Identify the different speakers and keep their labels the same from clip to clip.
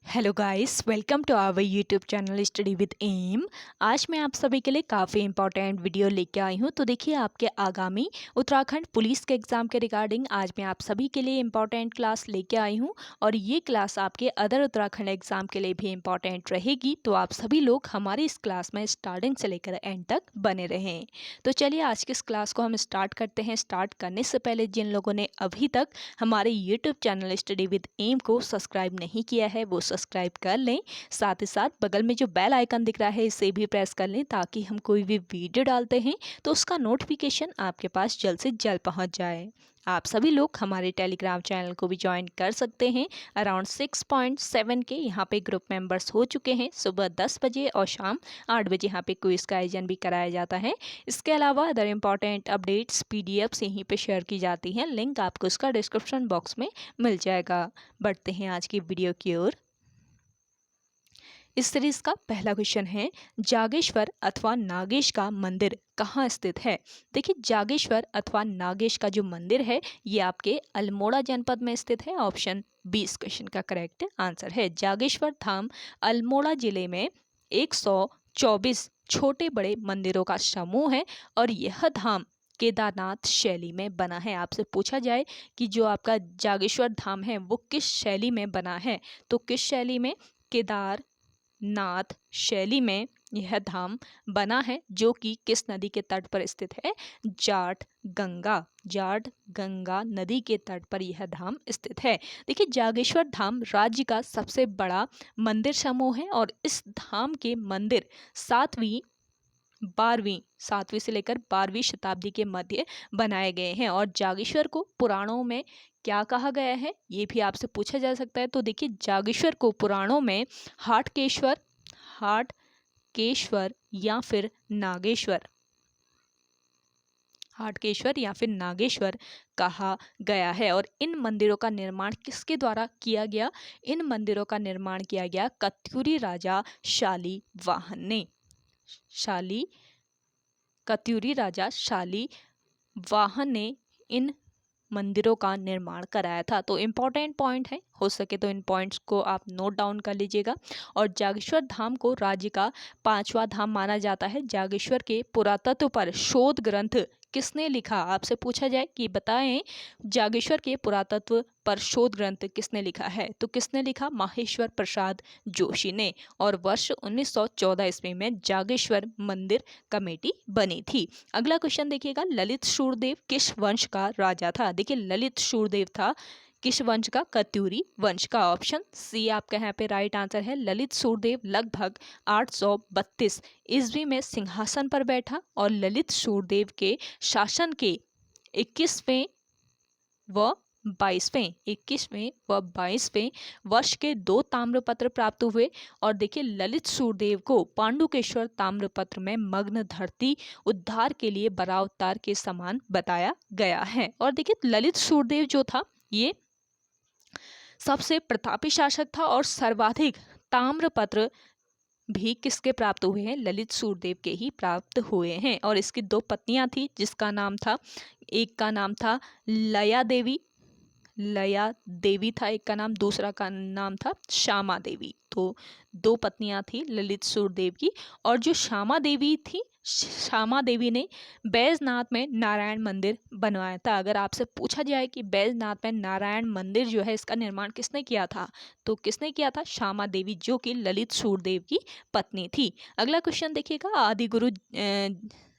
Speaker 1: Hello guys, welcome to our YouTube channel study with M. आज मैं आप सभी के लिए काफ़ी इंपॉर्टेंट वीडियो लेके आई हूँ। तो देखिए, आपके आगामी उत्तराखंड पुलिस के एग्ज़ाम के रिगार्डिंग आज मैं आप सभी के लिए इंपॉर्टेंट क्लास लेके आई हूँ और ये क्लास आपके अदर उत्तराखंड एग्ज़ाम के लिए भी इंपॉर्टेंट रहेगी। तो आप सभी लोग हमारी इस क्लास में स्टार्टिंग से लेकर एंड तक बने रहें। तो चलिए आज की इस क्लास को हम स्टार्ट करते हैं। स्टार्ट करने से पहले जिन लोगों ने अभी तक हमारे YouTube channel study with M को सब्सक्राइब नहीं किया है वो सब्सक्राइब कर लें। साथ ही साथ बगल में जो बेल आइकन दिख रहा है इसे भी प्रेस कर लें ताकि हम कोई भी वीडियो डालते हैं तो उसका नोटिफिकेशन आपके पास जल्द से जल्द पहुंच जाए। आप सभी लोग हमारे टेलीग्राम चैनल को भी ज्वाइन कर सकते हैं। अराउंड 6.7 के यहाँ पे ग्रुप मेंबर्स हो चुके हैं। सुबह 10 बजे और शाम 8 बजे यहाँ पे क्विज का आयोजन भी कराया जाता है। इसके अलावा अदर इम्पॉर्टेंट अपडेट्स पीडीएफ्स यहीं पे शेयर की जाती हैं। लिंक आपको इसका डिस्क्रिप्शन बॉक्स में मिल जाएगा। बढ़ते हैं आज की वीडियो की ओर। इस सीरीज का पहला क्वेश्चन है, जागेश्वर अथवा नागेश का मंदिर कहाँ स्थित है। देखिए, जागेश्वर अथवा नागेश का जो मंदिर है ये आपके अल्मोड़ा जनपद में स्थित है। ऑप्शन बी इस क्वेश्चन का करेक्ट आंसर है। जागेश्वर धाम अल्मोड़ा जिले में 124 छोटे बड़े मंदिरों का समूह है और यह धाम केदारनाथ शैली में बना है। आपसे पूछा जाए कि जो आपका जागेश्वर धाम है वो किस शैली में बना है, तो किस शैली में? केदारनाथ शैली में यह धाम बना है, जो कि किस नदी के तट पर स्थित है? जाट गंगा नदी के तट पर यह धाम स्थित है। देखिए, जागेश्वर धाम राज्य का सबसे बड़ा मंदिर समूह है और इस धाम के मंदिर 7वीं से लेकर 12वीं शताब्दी के मध्य बनाए गए हैं। और जागेश्वर को पुराणों में क्या कहा गया है ये भी आपसे पूछा जा सकता है। तो देखिए, जागेश्वर को पुराणों में हाटकेश्वर या फिर नागेश्वर कहा गया है। और इन मंदिरों का निर्माण किसके द्वारा किया गया? इन मंदिरों का निर्माण किया गया कत्यूरी राजा शालीवाहन ने इन मंदिरों का निर्माण कराया था। तो इम्पॉर्टेंट पॉइंट है, हो सके तो इन पॉइंट्स को आप नोट डाउन कर लीजिएगा। और जागेश्वर धाम को राज्य का 5वां धाम माना जाता है। जागेश्वर के पुरातत्व पर शोध ग्रंथ किसने लिखा? आपसे पूछा जाए कि बताएं जागेश्वर के पुरातत्व पर शोध ग्रंथ किसने लिखा है, तो किसने लिखा? माहेश्वर प्रसाद जोशी ने। और वर्ष 1914 ईस्वी में जागेश्वर मंदिर कमेटी बनी थी। अगला क्वेश्चन देखिएगा, ललित शूरदेव किस वंश का राजा था? देखिए, ललित शूरदेव था किस वंश का? कत्यूरी वंश का। ऑप्शन सी आपका यहाँ पे राइट आंसर है। ललित शूरदेव लगभग 832 ईस्वी में सिंहासन पर बैठा और ललित शूरदेव के शासन के 21वें व 22वें वर्ष के 2 ताम्रपत्र प्राप्त हुए। और देखिए, ललित शूरदेव को पांडुकेश्वर ताम्रपत्र में मग्न धरती उद्धार के लिए बरावतार के समान बताया गया है। और देखिए, ललित शूरदेव जो था ये सबसे प्रतापी शासक था और सर्वाधिक ताम्रपत्र भी किसके प्राप्त हुए हैं? ललित शूरदेव के ही प्राप्त हुए हैं। और इसकी 2 पत्नियां थी जिसका नाम था, एक का नाम था लया देवी था एक का नाम, दूसरा का नाम था श्यामा देवी। तो 2 पत्नियां थी ललित शूरदेव की। और जो श्यामा देवी ने बैजनाथ में नारायण मंदिर बनवाया था। अगर आपसे पूछा जाए कि बैजनाथ में नारायण मंदिर जो है इसका निर्माण किसने किया था, तो किसने किया था? श्यामा देवी, जो कि ललित शूरदेव की पत्नी थी। अगला क्वेश्चन देखिएगा, आदिगुरु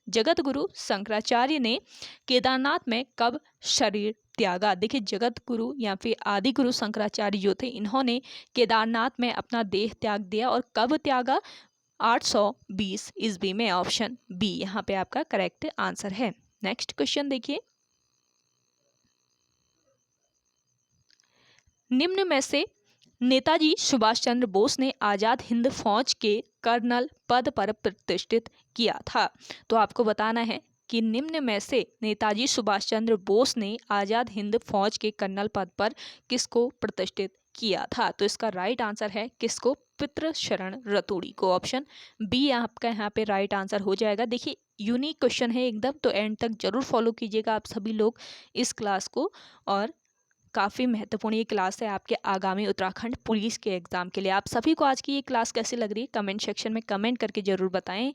Speaker 1: जगत गुरु शंकराचार्य ने केदारनाथ में कब शरीर त्यागा? देखिए, जगत गुरु या फिर आदि गुरु शंकराचार्य जो थे इन्होंने केदारनाथ में अपना देह त्याग दिया और कब त्यागा? 820 ईस्वी में। ऑप्शन बी यहाँ पे आपका करेक्ट आंसर है। नेक्स्ट क्वेश्चन देखिए, निम्न में से नेताजी सुभाष चंद्र बोस ने आजाद हिंद फौज के कर्नल पद पर प्रतिष्ठित किया था। तो आपको बताना है कि निम्न में से नेताजी सुभाष चंद्र बोस ने आजाद हिंद फौज के कर्नल पद पर किसको प्रतिष्ठित किया था? तो इसका राइट आंसर है किसको? पितृशरण रतूड़ी को। ऑप्शन बी आपका यहाँ पे राइट आंसर हो जाएगा। देखिए, यूनिक क्वेश्चन है एकदम, तो एंड तक जरूर फॉलो कीजिएगा आप सभी लोग इस क्लास को। और काफ़ी महत्वपूर्ण ये क्लास है आपके आगामी उत्तराखंड पुलिस के एग्ज़ाम के लिए। आप सभी को आज की ये क्लास कैसी लग रही है कमेंट सेक्शन में कमेंट करके ज़रूर बताएं।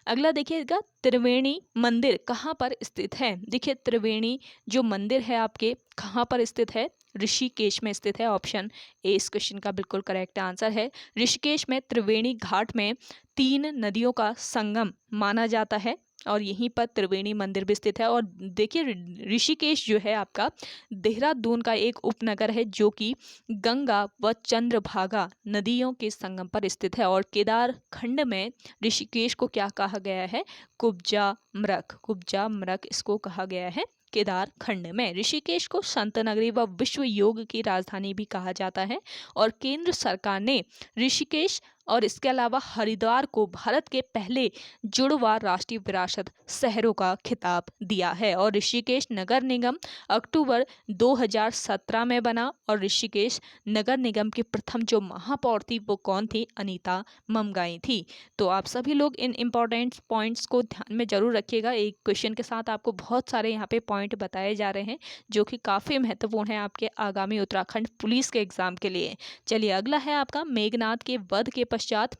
Speaker 1: अगला देखिएगा, त्रिवेणी मंदिर कहाँ पर स्थित है? देखिए त्रिवेणी जो मंदिर है आपके कहाँ पर स्थित है? ऋषिकेश में स्थित है। ऑप्शन ए इस क्वेश्चन का बिल्कुल करेक्ट आंसर है। ऋषिकेश में त्रिवेणी घाट में 3 नदियों का संगम माना जाता है और यहीं पर त्रिवेणी मंदिर भी स्थित है। और देखिए ऋषिकेश जो है आपका देहरादून का एक उपनगर है जो कि गंगा व चंद्रभागा नदियों के संगम पर स्थित है। और केदार खंड में ऋषिकेश को क्या कहा गया है? कुब्जा मृग। कुब्जा मृग इसको कहा गया है केदार खंड में। ऋषिकेश को संत नगरी व विश्व योग की राजधानी भी कहा जाता है। और केंद्र सरकार ने ऋषिकेश और इसके अलावा हरिद्वार को भारत के पहले जुड़वा राष्ट्रीय विरासत शहरों का खिताब दिया है। और ऋषिकेश नगर निगम अक्टूबर 2017 में बना। और ऋषिकेश नगर निगम की प्रथम जो महापौर थी वो कौन थी? अनीता ममगाई थी। तो आप सभी लोग इन इम्पोर्टेंट पॉइंट्स को ध्यान में जरूर रखिएगा। एक क्वेश्चन के साथ आपको बहुत सारे यहाँ पे पॉइंट बताए जा रहे हैं जो कि काफ़ी महत्वपूर्ण है आपके आगामी उत्तराखंड पुलिस के एग्जाम के लिए। चलिए अगला है आपका, मेघनाद के वध के पश्चात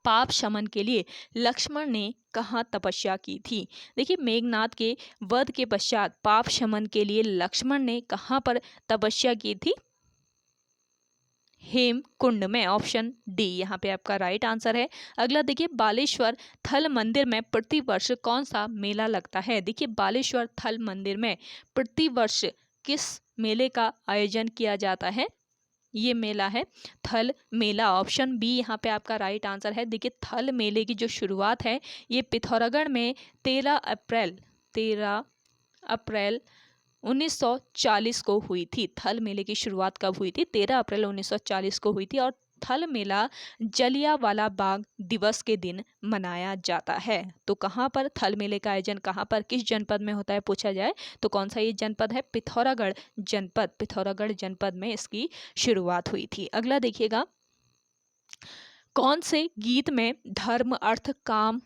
Speaker 1: पाप शमन के लिए लक्ष्मण ने कहाँ तपस्या की थी? देखिए मेघनाद के वध के पश्चात पाप शमन के लिए लक्ष्मण ने कहाँ पर तपस्या की थी? हेमकुंड में। ऑप्शन डी यहाँ पे आपका राइट आंसर है। अगला देखिए, बालेश्वर थल मंदिर में प्रतिवर्ष कौन सा मेला लगता है? देखिए बालेश्वर थल मंदिर में प्रतिवर्ष किस मेले का आयोजन किया जाता है? ये मेला है थल मेला। ऑप्शन बी यहाँ पे आपका राइट आंसर है। देखिए थल मेले की जो शुरुआत है ये पिथौरागढ़ में 13 अप्रैल 1940 को हुई थी। थल मेले की शुरुआत कब हुई थी? 13 अप्रैल 1940 को हुई थी। और थल मेला जलियांवाला बाग दिवस के दिन मनाया जाता है। तो कहाँ पर थल मेले का आयोजन कहाँ पर किस जनपद में होता है पूछा जाए तो कौन सा ये जनपद है? पिथौरागढ़ जनपद। पिथौरागढ़ जनपद में इसकी शुरुआत हुई थी। अगला देखिएगा, कौन से गीत में धर्म अर्थ काम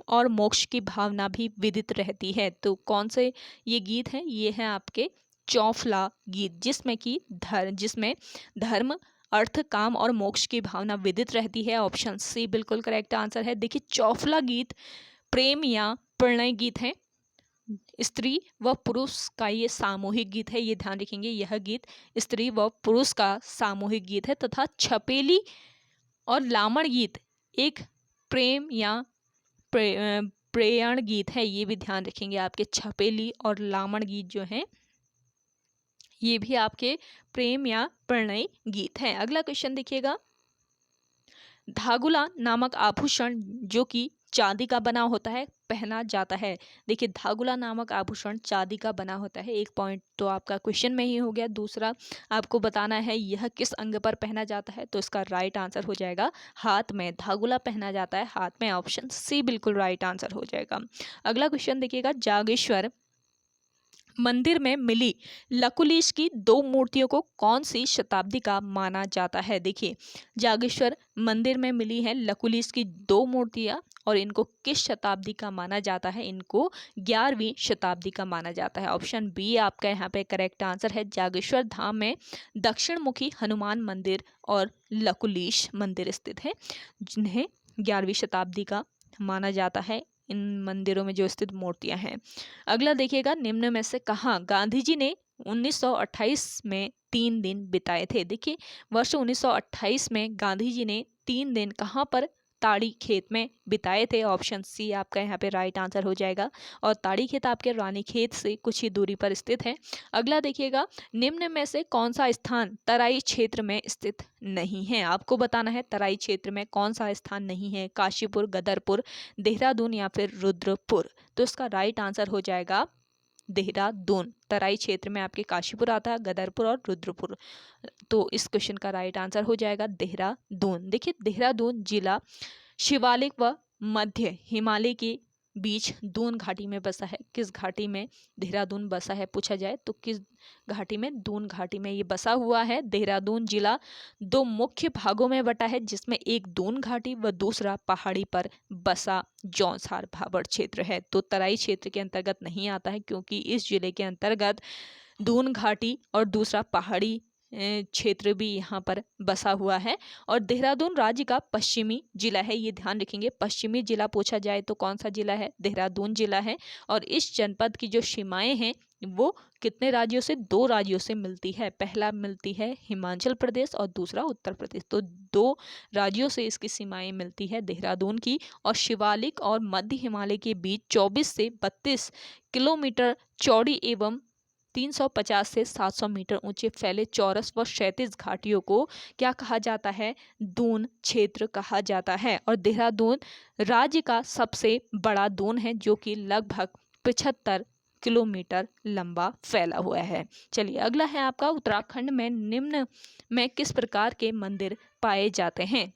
Speaker 1: और मोक्ष की भावना भी विदित रहती है? तो कौन से ये गीत हैं? ये हैं आपके चौफला गीत जिसमें धर्म अर्थ काम और मोक्ष की भावना विदित रहती है। ऑप्शन सी बिल्कुल करेक्ट आंसर है। देखिए चौफला गीत प्रेम या प्रणय गीत है। स्त्री व पुरुष का ये सामूहिक गीत है, ये ध्यान रखेंगे। यह गीत स्त्री व पुरुष का सामूहिक गीत है। तथा छपेली और लामण गीत एक प्रेम या प्रेयण गीत है, ये भी ध्यान रखेंगे। आपके छपेली और लामण गीत जो हैं ये भी आपके प्रेम या प्रणय गीत हैं। अगला क्वेश्चन देखिएगा, धागुला नामक आभूषण जो कि चांदी का बना होता है पहना जाता है। देखिए धागुला नामक आभूषण चांदी का बना होता है। एक पॉइंट तो आपका क्वेश्चन में ही हो गया। दूसरा आपको बताना है यह किस अंग पर पहना जाता है तो इसका राइट आंसर हो जाएगा हाथ में। धागुला पहना जाता है हाथ में। ऑप्शन सी बिल्कुल राइट आंसर हो जाएगा। अगला क्वेश्चन देखिएगा, जागेश्वर मंदिर में मिली लकुलिश की 2 मूर्तियों को कौन सी शताब्दी का माना जाता है? देखिए जागेश्वर मंदिर में मिली है लकुलिश की 2 मूर्तियां और इनको किस शताब्दी का माना जाता है? इनको 11वीं शताब्दी का माना जाता है। ऑप्शन बी आपका यहाँ पे करेक्ट आंसर है। जागेश्वर धाम में दक्षिण मुखी हनुमान मंदिर और लकुलिश मंदिर स्थित है जिन्हें 11वीं शताब्दी का माना जाता है, इन मंदिरों में जो स्थित मूर्तियां हैं। अगला देखिएगा, निम्न में से कहाँ गांधी जी ने 1928 में 3 दिन बिताए थे? देखिए वर्ष 1928 में गांधी जी ने 3 दिन कहाँ पर ताड़ी खेत में बिताए थे? ऑप्शन सी आपका यहाँ पे राइट आंसर हो जाएगा। और ताड़ी खेत आपके रानी खेत से कुछ ही दूरी पर स्थित है। अगला देखिएगा, निम्न में से कौन सा स्थान तराई क्षेत्र में स्थित नहीं है? आपको बताना है तराई क्षेत्र में कौन सा स्थान नहीं है। काशीपुर, गदरपुर, देहरादून या फिर रुद्रपुर। तो इसका राइट आंसर हो जाएगा देहरादून। तराई क्षेत्र में आपके काशीपुर आता है, गदरपुर और रुद्रपुर। तो इस क्वेश्चन का राइट आंसर हो जाएगा देहरादून। देखिए देहरादून जिला शिवालिक व मध्य हिमालय के बीच दून घाटी में बसा है। किस घाटी में देहरादून बसा है पूछा जाए तो किस घाटी में? दून घाटी में ये बसा हुआ है। देहरादून जिला 2 मुख्य भागों में बटा है जिसमें एक दून घाटी व दूसरा पहाड़ी पर बसा जौनसार भाबर क्षेत्र है। तो तराई क्षेत्र के अंतर्गत नहीं आता है क्योंकि इस जिले के अंतर्गत दून घाटी और दूसरा पहाड़ी क्षेत्र भी यहाँ पर बसा हुआ है। और देहरादून राज्य का पश्चिमी जिला है, ये ध्यान रखेंगे। पश्चिमी जिला पूछा जाए तो कौन सा जिला है? देहरादून जिला है। और इस जनपद की जो सीमाएं हैं वो कितने राज्यों से? 2 राज्यों से मिलती है। पहला मिलती है हिमाचल प्रदेश और दूसरा उत्तर प्रदेश। तो 2 राज्यों से इसकी सीमाएं मिलती है देहरादून की। और शिवालिक और मध्य हिमालय के बीच 24 से 32 किलोमीटर चौड़ी एवं 350 से 700 मीटर ऊंचे फैले चौरस व क्षैतिज घाटियों को क्या कहा जाता है? दून क्षेत्र कहा जाता है। और देहरादून राज्य का सबसे बड़ा दून है जो कि लगभग 75 किलोमीटर लंबा फैला हुआ है। चलिए अगला है आपका, उत्तराखंड में निम्न में किस प्रकार के मंदिर पाए जाते हैं?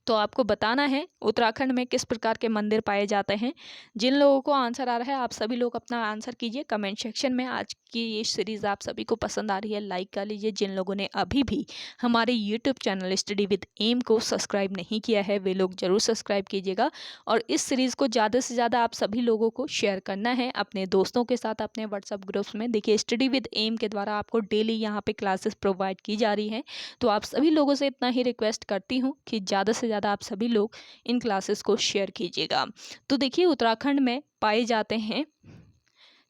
Speaker 1: तो आपको बताना है उत्तराखंड में किस प्रकार के मंदिर पाए जाते हैं। जिन लोगों को आंसर आ रहा है आप सभी लोग अपना आंसर कीजिए कमेंट सेक्शन में। आज की ये सीरीज़ आप सभी को पसंद आ रही है लाइक कर लीजिए। जिन लोगों ने अभी भी हमारे YouTube channel study with M को सब्सक्राइब नहीं किया है वे लोग ज़रूर सब्सक्राइब कीजिएगा। और इस सीरीज़ को ज़्यादा से ज़्यादा आप सभी लोगों को शेयर करना है अपने दोस्तों के साथ, अपने व्हाट्सअप ग्रुप्स में। देखिए स्टडी विद एम के द्वारा आपको डेली यहाँ पे क्लासेस प्रोवाइड की जा रही हैं। तो आप सभी लोगों से इतना ही रिक्वेस्ट करती हूँ कि ज़्यादा से ज़्यादा आप सभी लोग इन क्लासेस को शेयर कीजिएगा। तो देखिए उत्तराखंड में पाए जाते हैं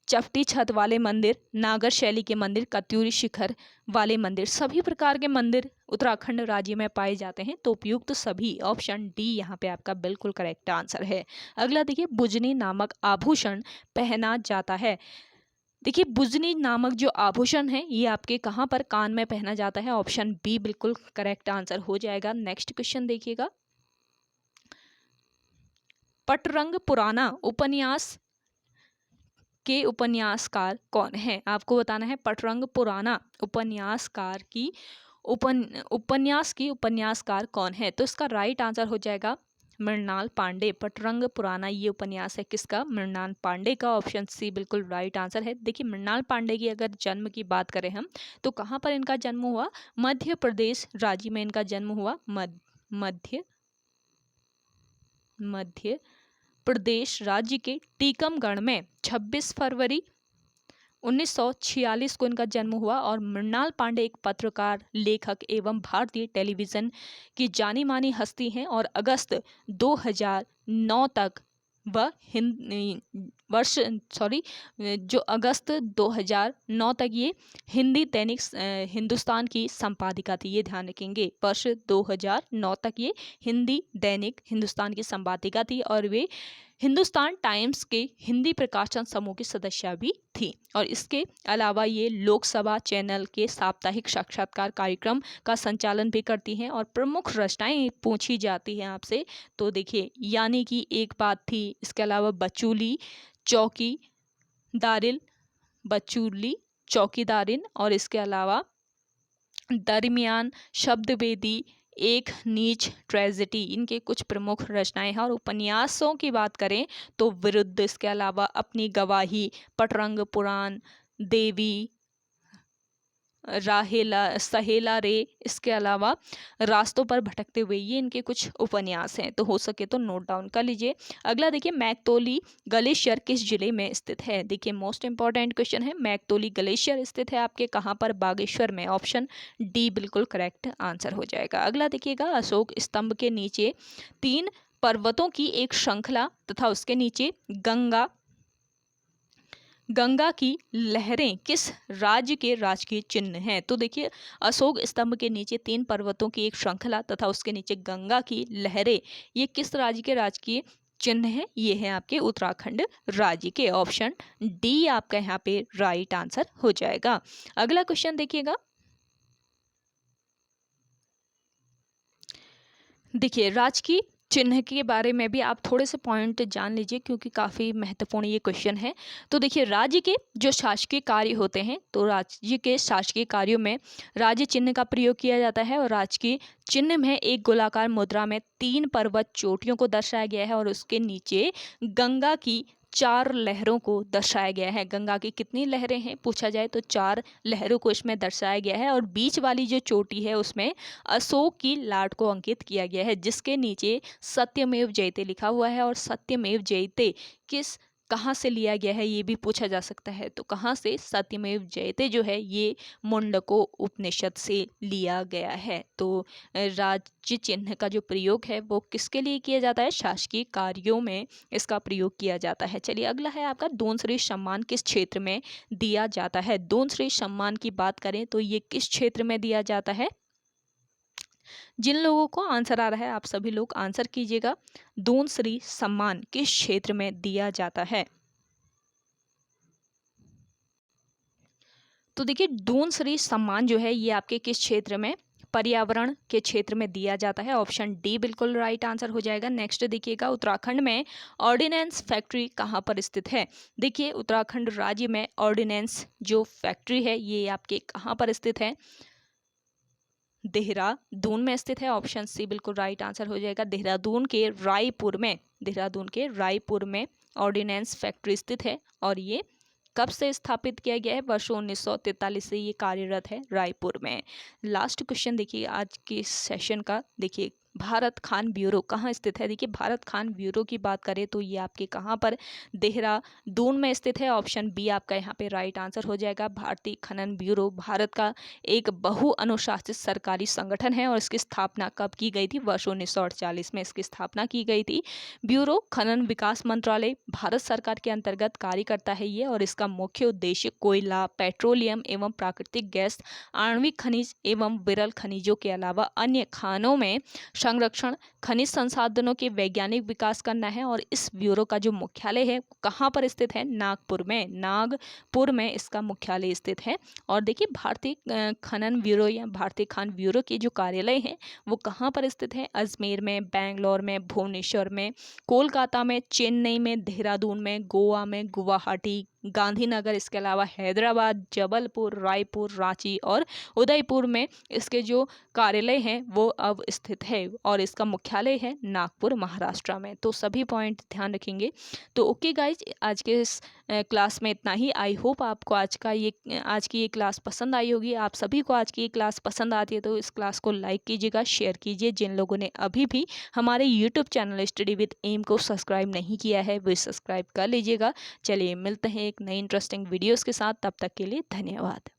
Speaker 1: चपटी छत वाले मंदिर, नागर शैली के मंदिर, कत्यूरी शिखर वाले मंदिर। सभी प्रकार के मंदिर उत्तराखंड राज्य में पाए जाते हैं। तो उपयुक्त सभी, ऑप्शन डी यहाँ पे आपका बिल्कुल करेक्ट आंसर है। अगला देखिए, बुजनी नामक आभूषण पहना जाता है। देखिए बुजनी नामक जो आभूषण है ये आपके कहाँ पर? कान में पहना जाता है। ऑप्शन बी बिल्कुल करेक्ट आंसर हो जाएगा। नेक्स्ट क्वेश्चन देखिएगा, पटरंग पुराना उपन्यास के उपन्यासकार कौन है? आपको बताना है पटरंग पुराना उपन्यासकार की उपन्यास की उपन्यासकार कौन है? तो इसका राइट आंसर हो जाएगा मृणाल पांडे। पटरंग पुराना ये उपन्यास है किसका? मृणाल पांडे का। ऑप्शन सी बिल्कुल राइट आंसर है। देखिए मृणाल पांडे की अगर जन्म की बात करें हम तो कहाँ पर इनका जन्म हुआ? मध्य प्रदेश राज्य में इनका जन्म हुआ। मध्य प्रदेश राज्य के टीकमगढ़ में 26 फरवरी 1946 को इनका जन्म हुआ। और मृणाल पांडे एक पत्रकार, लेखक एवं भारतीय टेलीविज़न की जानी मानी हस्ती हैं। और अगस्त 2009 तक वह अगस्त 2009 तक ये हिंदी दैनिक हिंदुस्तान की संपादिका थी। ये ध्यान रखेंगे, वर्ष 2009 तक ये हिंदी दैनिक हिंदुस्तान की संपादिका थी। और वे हिंदुस्तान टाइम्स के हिंदी प्रकाशन समूह की सदस्य भी थी। और इसके अलावा ये लोकसभा चैनल के साप्ताहिक साक्षात्कार कार्यक्रम का संचालन भी करती हैं। और प्रमुख रचनाएं पूछी जाती हैं आपसे तो देखिए, यानी कि एक बात थी, इसके अलावा बचूली चौकीदारिन, और इसके अलावा दरमियान, शब्दवेदी, एक नीच ट्रेजेडी, इनके कुछ प्रमुख रचनाएं हैं। और उपन्यासों की बात करें तो विरुद्ध, इसके अलावा अपनी गवाही, पटरंग पुराण, देवी, सहेला रे, इसके अलावा रास्तों पर भटकते हुए, ये इनके कुछ उपन्यास हैं। तो हो सके तो नोट डाउन कर लीजिए। अगला देखिए, मैकतोली ग्लेशियर किस जिले में स्थित है? देखिए मोस्ट इंपॉर्टेंट क्वेश्चन है। मैकतोली ग्लेशियर स्थित है आपके कहाँ पर? बागेश्वर में। ऑप्शन डी बिल्कुल करेक्ट आंसर हो जाएगा। अगला देखिएगा, अशोक स्तंभ के नीचे 3 पर्वतों की एक श्रृंखला तथा उसके नीचे गंगा की लहरें किस राज्य के राजकीय चिन्ह हैं? तो देखिए अशोक स्तंभ के नीचे 3 पर्वतों की एक श्रृंखला तथा उसके नीचे गंगा की लहरें, ये किस राज्य के राजकीय चिन्ह है? ये है आपके उत्तराखंड राज्य के। ऑप्शन डी आपका यहाँ पे राइट आंसर हो जाएगा। अगला क्वेश्चन देखिएगा, देखिए राजकीय चिन्ह के बारे में भी आप थोड़े से पॉइंट जान लीजिए क्योंकि काफ़ी महत्वपूर्ण ये क्वेश्चन है। तो देखिए राज्य के जो शासकीय कार्य होते हैं तो राज्य के शासकीय कार्यों में राज्य चिन्ह का प्रयोग किया जाता है। और राजकीय चिन्ह में एक गोलाकार मुद्रा में 3 पर्वत चोटियों को दर्शाया गया है और उसके नीचे गंगा की 4 लहरों को दर्शाया गया है। गंगा की कितनी लहरें हैं पूछा जाए तो 4 लहरों को इसमें दर्शाया गया है। और बीच वाली जो चोटी है उसमें अशोक की लाट को अंकित किया गया है जिसके नीचे सत्यमेव जयते लिखा हुआ है। और सत्यमेव जयते किस कहाँ से लिया गया है ये भी पूछा जा सकता है। तो कहाँ से, सत्यमेव जयते जो है ये मुंडको उपनिषद से लिया गया है। तो राज्य चिन्ह का जो प्रयोग है वो किसके लिए किया जाता है, शासकीय कार्यों में इसका प्रयोग किया जाता है। चलिए अगला है आपका दोन श्री सम्मान किस क्षेत्र में दिया जाता है। दोन श्री सम्मान की बात करें तो ये किस क्षेत्र में दिया जाता है। जिन लोगों को आंसर आ रहा है आप सभी लोग आंसर कीजिएगा। दोन श्री सम्मान किस क्षेत्र में दिया जाता है। तो देखिए दोन श्री सम्मान जो है ये आपके किस क्षेत्र में, पर्यावरण के क्षेत्र में दिया जाता है। ऑप्शन डी बिल्कुल राइट आंसर हो जाएगा। नेक्स्ट देखिएगा, उत्तराखंड में ऑर्डिनेंस फैक्ट्री कहाँ पर स्थित है। देखिए उत्तराखंड राज्य में ऑर्डिनेंस जो फैक्ट्री है ये आपके कहाँ पर स्थित है, देहरादून में स्थित है। ऑप्शन सी बिल्कुल राइट आंसर हो जाएगा। देहरादून के रायपुर में, देहरादून के रायपुर में ऑर्डिनेंस फैक्ट्री स्थित है और ये कब से स्थापित किया गया है, वर्ष 1943 से ये कार्यरत है रायपुर में। लास्ट क्वेश्चन देखिए आज के सेशन का, देखिए भारत खान ब्यूरो कहाँ स्थित है। देखिए भारत खान ब्यूरो की बात करें तो ये आपके कहाँ पर, देहरादून में स्थित है। ऑप्शन बी आपका यहाँ पे राइट आंसर हो जाएगा। भारतीय खनन ब्यूरो भारत का एक बहुअनुशासित सरकारी संगठन है और इसकी स्थापना कब की गई थी, वर्ष 1948 में इसकी स्थापना की गई थी। ब्यूरो खनन विकास मंत्रालय भारत सरकार के अंतर्गत कार्य करता है ये, और इसका मुख्य उद्देश्य कोयला, पेट्रोलियम एवं प्राकृतिक गैस, आणविक खनिज एवं विरल खनिजों के अलावा अन्य खानों में संरक्षण, खनिज संसाधनों के वैज्ञानिक विकास करना है। और इस ब्यूरो का जो मुख्यालय है कहाँ पर स्थित है, नागपुर में, नागपुर में इसका मुख्यालय स्थित है। और देखिए भारतीय खनन ब्यूरो या भारतीय खान ब्यूरो के जो कार्यालय हैं वो कहाँ पर स्थित है, अजमेर में, बेंगलोर में, भुवनेश्वर में, कोलकाता में, चेन्नई में, देहरादून में, गोवा में, गुवाहाटी, गांधीनगर, इसके अलावा हैदराबाद, जबलपुर, रायपुर, रांची और उदयपुर में इसके जो कार्यालय हैं वो अब स्थित है और इसका मुख्यालय है नागपुर, महाराष्ट्र में। तो सभी पॉइंट ध्यान रखेंगे। तो ओके गाइज, आज के इस क्लास में इतना ही। आई होप आपको आज की ये क्लास पसंद आई होगी। आप सभी को आज की ये क्लास पसंद आती है तो इस क्लास को लाइक कीजिएगा, शेयर कीजिए। जिन लोगों ने अभी भी हमारे YouTube channel study with M को सब्सक्राइब नहीं किया है वो सब्सक्राइब कर लीजिएगा। चलिए मिलते हैं एक नई इंटरेस्टिंग वीडियोस के साथ, तब तक के लिए धन्यवाद।